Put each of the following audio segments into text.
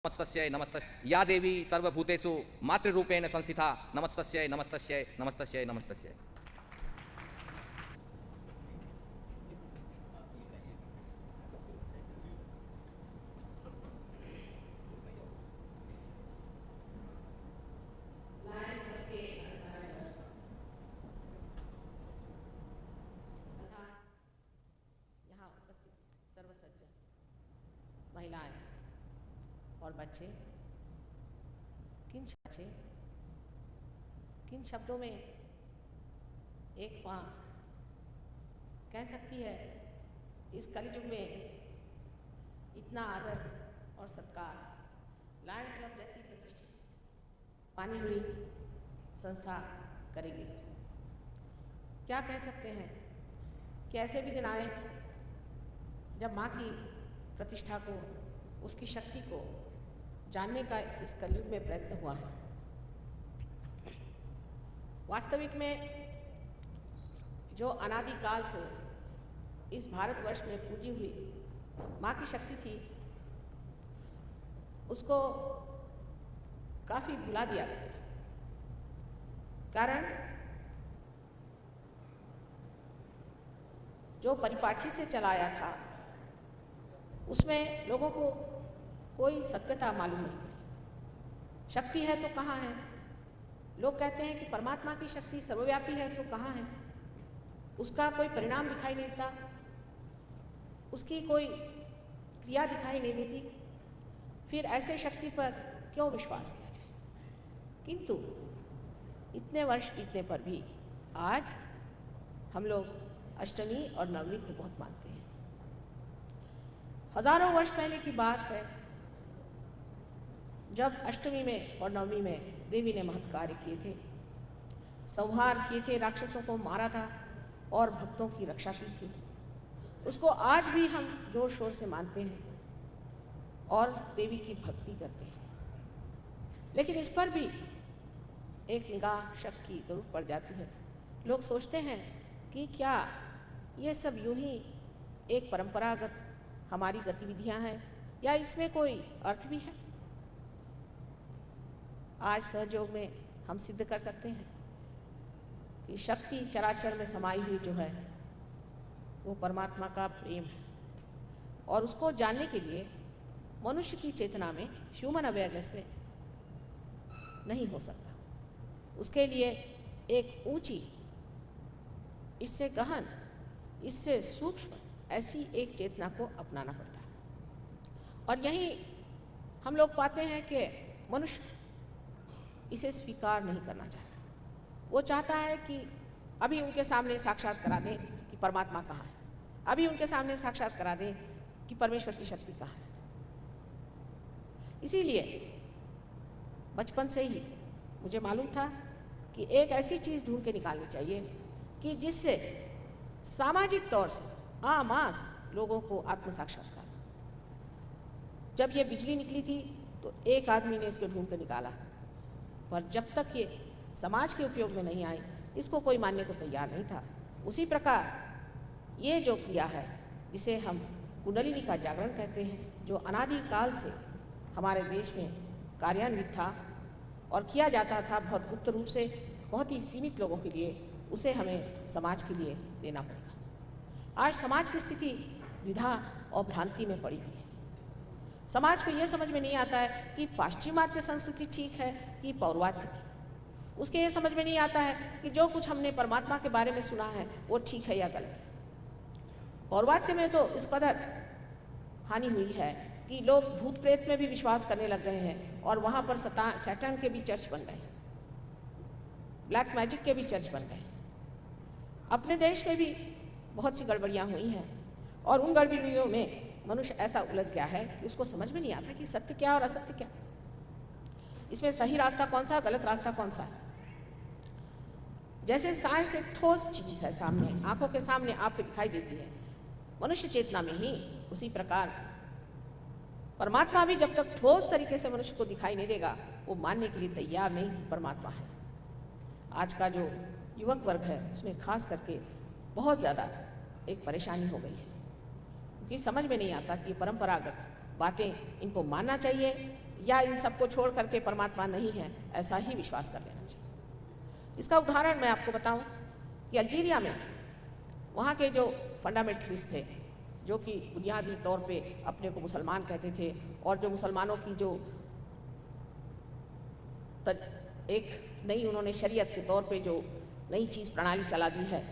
नमस्तस्यै नमस्तस्यै या देवी सर्वभूतेषु मातृरूपेण संस्थिता नमस्तस्यै नमस्तस्यै नमस्तस्यै नमस्तस्यै। यहाँ उपस्थित सर्वसज्जन महिलाएं और बच्चे किन शब्दों में एक माँ कह सकती है इस कलयुग में इतना आदर और सत्कार लायन क्लब जैसी प्रतिष्ठित मानी हुई संस्था करेगी। क्या कह सकते हैं कि ऐसे भी दिन आए जब माँ की प्रतिष्ठा को, उसकी शक्ति को जानने का इस कलयुग में प्रयत्न हुआ है। वास्तविक में जो अनादिकाल से इस भारतवर्ष में पूजी हुई माँ की शक्ति थी, उसको काफी भुला दिया गया था। कारण जो परिपाठी से चलाया था उसमें लोगों को कोई सत्यता मालूम नहीं पड़ी। शक्ति है तो कहाँ है? लोग कहते हैं कि परमात्मा की शक्ति सर्वव्यापी है, सो कहाँ है? उसका कोई परिणाम दिखाई नहीं देता, उसकी कोई क्रिया दिखाई नहीं देती, फिर ऐसे शक्ति पर क्यों विश्वास किया जाए? किंतु इतने वर्ष बीतने पर भी आज हम लोग अष्टमी और नवमी को बहुत मानते हैं। हजारों वर्ष पहले की बात है जब अष्टमी में और नवमी में देवी ने महत् कार्य किए थे, संहार किए थे, राक्षसों को मारा था और भक्तों की रक्षा की थी। उसको आज भी हम जोर शोर से मानते हैं और देवी की भक्ति करते हैं। लेकिन इस पर भी एक निगाह शक की जरूर पड़ जाती है। लोग सोचते हैं कि क्या ये सब यूं ही एक परंपरागत हमारी गतिविधियां हैं या इसमें कोई अर्थ भी है? आज सहयोग में हम सिद्ध कर सकते हैं कि शक्ति चराचर में समाई हुई जो है वो परमात्मा का प्रेम है, और उसको जानने के लिए मनुष्य की चेतना में, ह्यूमन अवेयरनेस में नहीं हो सकता। उसके लिए एक ऊंची, इससे गहन, इससे सूक्ष्म ऐसी एक चेतना को अपनाना पड़ता है। और यही हम लोग पाते हैं कि मनुष्य इसे स्वीकार नहीं करना चाहता। वो चाहता है कि अभी उनके सामने साक्षात करा दें कि परमात्मा कहाँ है, अभी उनके सामने साक्षात करा दें कि परमेश्वर की शक्ति कहाँ है। इसीलिए बचपन से ही मुझे मालूम था कि एक ऐसी चीज़ ढूंढ के निकालनी चाहिए कि जिससे सामाजिक तौर से आमास लोगों को आत्म साक्षात्कार। जब ये बिजली निकली थी तो एक आदमी ने इसको ढूंढ कर निकाला, पर जब तक ये समाज के उपयोग में नहीं आई इसको कोई मानने को तैयार नहीं था। उसी प्रकार ये जो क्रिया है जिसे हम कुंडलिनी का जागरण कहते हैं, जो अनादिकाल से हमारे देश में कार्यान्वित था और किया जाता था बहुत गुप्त रूप से, बहुत ही सीमित लोगों के लिए, उसे हमें समाज के लिए देना पड़ेगा। आज समाज की स्थिति द्विधा और भ्रांति में पड़ी हुई है। समाज को यह समझ में नहीं आता है कि पाश्चिमात्य संस्कृति ठीक है कि पौर्वात्य की। उसके ये समझ में नहीं आता है कि जो कुछ हमने परमात्मा के बारे में सुना है वो ठीक है या गलत है। पौर्वात्य में तो इस कदर हानि हुई है कि लोग भूत प्रेत में भी विश्वास करने लग गए हैं और वहाँ पर सैटन के भी चर्च बन गए, ब्लैक मैजिक के भी चर्च बन गए। अपने देश में भी बहुत सी गड़बड़ियाँ हुई हैं और उन गड़बड़ियों में मनुष्य ऐसा उलझ गया है कि उसको समझ में नहीं आता कि सत्य क्या और असत्य क्या, इसमें सही रास्ता कौन सा, गलत रास्ता कौन सा है। जैसे साइंस एक ठोस चीज़ है, सामने आंखों के सामने आपको दिखाई देती है, मनुष्य चेतना में ही उसी प्रकार परमात्मा भी जब तक ठोस तरीके से मनुष्य को दिखाई नहीं देगा वो मानने के लिए तैयार नहीं कि परमात्मा है। आज का जो युवक वर्ग है उसमें खास करके बहुत ज़्यादा एक परेशानी हो गई है, क्योंकि समझ में नहीं आता कि परंपरागत बातें इनको मानना चाहिए या इन सबको छोड़ करके परमात्मा नहीं है, ऐसा ही विश्वास कर लेना चाहिए। इसका उदाहरण मैं आपको बताऊं कि अल्जीरिया में वहाँ के जो फंडामेंटलिस्ट थे, जो कि बुनियादी तौर पे अपने को मुसलमान कहते थे और जो मुसलमानों की जो एक नई उन्होंने शरीयत के तौर पे जो नई चीज़ प्रणाली चला दी है,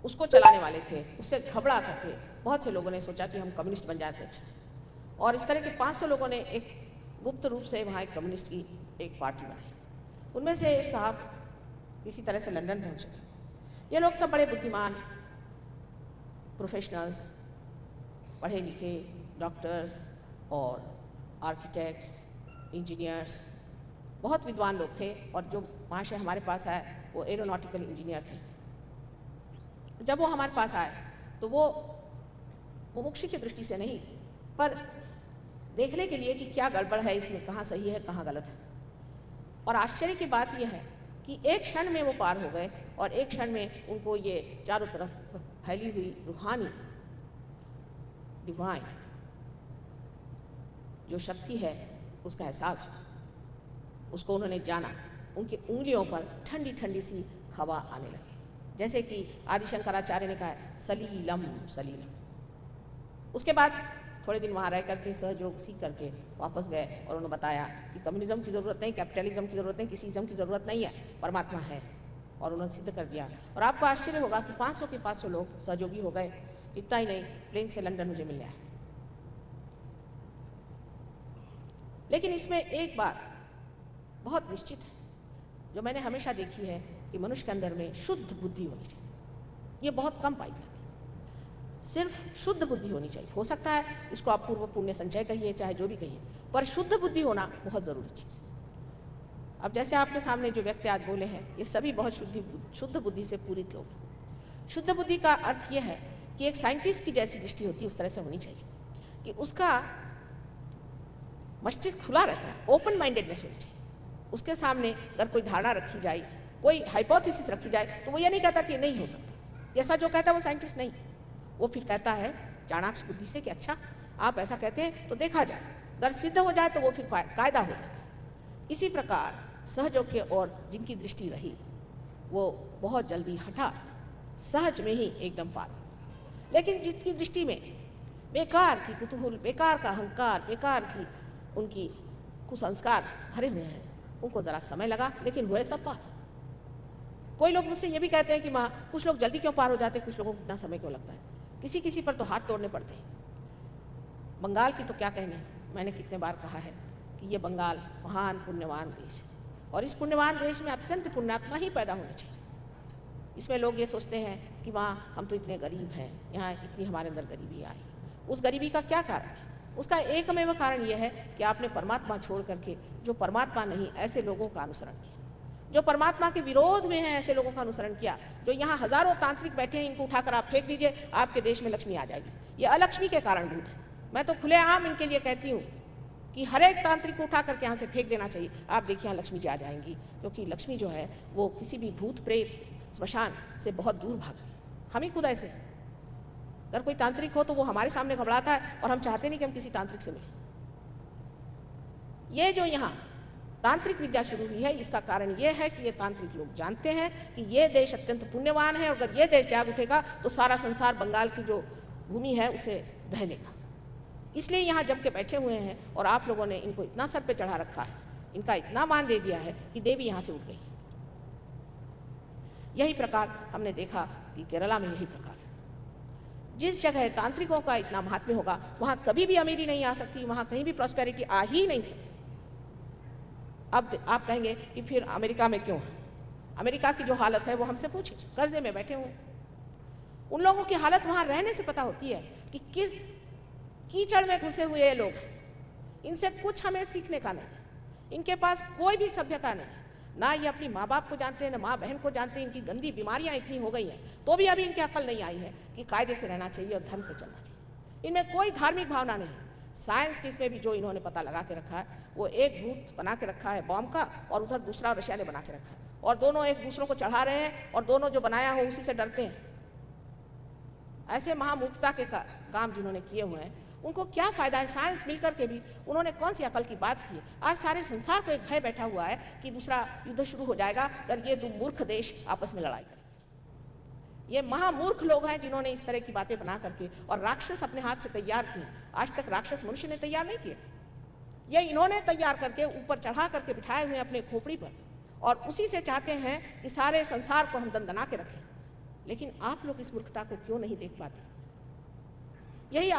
उसको चलाने वाले थे, उससे घबरा करके बहुत से लोगों ने सोचा कि हम कम्युनिस्ट बन जाते अच्छा। और इस तरह के 500 लोगों ने एक गुप्त रूप से वहाँ एक कम्युनिस्ट की एक पार्टी बनाई। उनमें से एक साहब इसी तरह से लंदन पहुँचे। ये लोग सब बड़े बुद्धिमान प्रोफेशनल्स, पढ़े लिखे डॉक्टर्स और आर्किटेक्ट्स, इंजीनियर्स, बहुत विद्वान लोग थे। और जो वहाँ से हमारे पास आए वो एरोनॉटिकल इंजीनियर थे। जब वो हमारे पास आए तो वो मुमुक्षु की दृष्टि से नहीं, पर देखने के लिए कि क्या गड़बड़ है इसमें, कहाँ सही है कहाँ गलत है। और आश्चर्य की बात यह है कि एक क्षण में वो पार हो गए और एक क्षण में उनको ये चारों तरफ फैली हुई रूहानी डिवाइन जो शक्ति है उसका एहसास हुआ, उसको उन्होंने जाना। उनकी उंगलियों पर ठंडी ठंडी सी हवा आने लगी, जैसे कि आदि शंकराचार्य ने कहा सलीलम सलीलम। उसके बाद थोड़े दिन वहाँ रह करके सहयोग सीख करके वापस गए और उन्होंने बताया कि कम्युनिज्म की ज़रूरत नहीं, कैपिटलिज्म की ज़रूरत नहीं, किसी इज्म की ज़रूरत नहीं है, परमात्मा है। और उन्होंने सिद्ध कर दिया। और आपको आश्चर्य होगा कि 500 के 500 लोग सहयोगी हो गए। इतना ही नहीं, प्लेन से लंदन मुझे मिल गया। लेकिन इसमें एक बात बहुत निश्चित है जो मैंने हमेशा देखी है कि मनुष्य के अंदर में शुद्ध बुद्धि होनी चाहिए। ये बहुत कम पाई जाती है। सिर्फ शुद्ध बुद्धि होनी चाहिए। हो सकता है इसको आप पूर्व पुण्य संचय कहिए, चाहे जो भी कहिए, पर शुद्ध बुद्धि होना बहुत ज़रूरी चीज़ है। अब जैसे आपके सामने जो व्यक्ति आज बोले हैं, ये सभी बहुत शुद्ध बुद्धि से पूरित लोग हैं। शुद्ध बुद्धि का अर्थ यह है कि एक साइंटिस्ट की जैसी दृष्टि होती है उस तरह से होनी चाहिए कि उसका मस्तिष्क खुला रहता है, ओपन माइंडेडनेस होनी चाहिए। उसके सामने अगर कोई धारणा रखी जाए, कोई हाइपोथेसिस रखी जाए, तो वो ये नहीं कहता कि नहीं हो सकता। ऐसा जो कहता है वो साइंटिस्ट नहीं, वो फिर कहता है चाणाक्ष बुद्धि से कि अच्छा आप ऐसा कहते हैं तो देखा जाए, अगर सिद्ध हो जाए तो वो फिर कायदा हो जाता है। इसी प्रकार सहयोग के और जिनकी दृष्टि रही वो बहुत जल्दी हठात सहज में ही एकदम पार। लेकिन जिनकी दृष्टि में बेकार की कुतूहल, बेकार का अहंकार, बेकार की उनकी कुसंस्कार भरे हुए हैं, उनको ज़रा समय लगा लेकिन हुए सब पार। कोई लोग मुझसे ये भी कहते हैं कि माँ कुछ लोग जल्दी क्यों पार हो जाते हैं, कुछ लोगों को इतना समय क्यों लगता है। किसी किसी पर तो हाथ तोड़ने पड़ते हैं। बंगाल की तो क्या कहने, मैंने कितने बार कहा है कि ये बंगाल महान पुण्यवान देश है और इस पुण्यवान देश में अत्यंत पुण्यात्मा ही पैदा होने चाहिए। इसमें लोग ये सोचते हैं कि माँ हम तो इतने गरीब हैं, यहाँ इतनी हमारे अंदर गरीबी आई। उस गरीबी का क्या कारण है? उसका एकमेव कारण यह है कि आपने परमात्मा छोड़ करके जो परमात्मा नहीं ऐसे लोगों का अनुसरण किया, जो परमात्मा के विरोध में है ऐसे लोगों का अनुसरण किया। जो यहाँ हजारों तांत्रिक बैठे हैं, इनको उठाकर आप फेंक दीजिए, आपके देश में लक्ष्मी आ जाएगी। ये अलक्ष्मी के कारणभूत है। मैं तो खुलेआम इनके लिए कहती हूँ कि हर एक तांत्रिक को उठा करके यहाँ से फेंक देना चाहिए। आप देखिए यहाँ लक्ष्मी जी आ जाएंगी, क्योंकि लक्ष्मी जो है वो किसी भी भूत प्रेत स्मशान से बहुत दूर भागती है। हम ही खुद ऐसे, अगर कोई तांत्रिक हो तो वो हमारे सामने घबराता है और हम चाहते नहीं कि हम किसी तांत्रिक से मिलें। ये जो यहाँ तांत्रिक विद्या शुरू हुई है, इसका कारण ये है कि ये तांत्रिक लोग जानते हैं कि ये देश अत्यंत पुण्यवान है, और अगर ये देश जाग उठेगा तो सारा संसार बंगाल की जो भूमि है उसे बह लेगा। इसलिए यहाँ जम के बैठे हुए हैं और आप लोगों ने इनको इतना सर पे चढ़ा रखा है, इनका इतना मान दे दिया है कि देवी यहाँ से उठ गई। यही प्रकार हमने देखा कि केरला में यही प्रकार है। जिस जगह तांत्रिकों का इतना महात्म्य होगा वहाँ कभी भी अमीरी नहीं आ सकती, वहाँ कहीं भी प्रॉस्पेरिटी आ ही नहीं सकती। अब आप कहेंगे कि फिर अमेरिका में क्यों है? अमेरिका की जो हालत है वो हमसे पूछिए, कर्जे में बैठे हुए उन लोगों की हालत वहाँ रहने से पता होती है कि किस कीचड़ में घुसे हुए ये लोग। इनसे कुछ हमें सीखने का नहीं, इनके पास कोई भी सभ्यता नहीं, ना ये अपनी माँ बाप को जानते हैं, ना माँ बहन को जानते हैं। इनकी गंदी बीमारियाँ इतनी हो गई हैं तो भी अभी इनकी अकल नहीं आई है कि कायदे से रहना चाहिए और धर्म पे चलना चाहिए। इनमें कोई धार्मिक भावना नहीं है। साइंस के इसमें भी जो इन्होंने पता लगा के रखा है वो एक भूत बना के रखा है बॉम्ब का, और उधर दूसरा रशिया ने बना के रखा है, और दोनों एक दूसरों को चढ़ा रहे हैं और दोनों जो बनाया हो उसी से डरते हैं। ऐसे महामूर्खता के काम जिन्होंने किए हुए हैं, उनको क्या फ़ायदा है? साइंस मिलकर के भी उन्होंने कौन सी अकल की बात की है? आज सारे संसार को एक भय बैठा हुआ है कि दूसरा युद्ध शुरू हो जाएगा अगर ये दो मूर्ख देश आपस में लड़ाई करें। ये महामूर्ख लोग हैं जिन्होंने इस तरह की बातें बना करके और राक्षस अपने हाथ से तैयार किए। आज तक राक्षस मनुष्य ने तैयार नहीं किए थे, ये इन्होंने तैयार करके ऊपर चढ़ा करके बिठाए हुए अपने खोपड़ी पर, और उसी से चाहते हैं कि सारे संसार को हम दंदना के रखें। लेकिन आप लोग इस मूर्खता को क्यों नहीं देख पाते? यही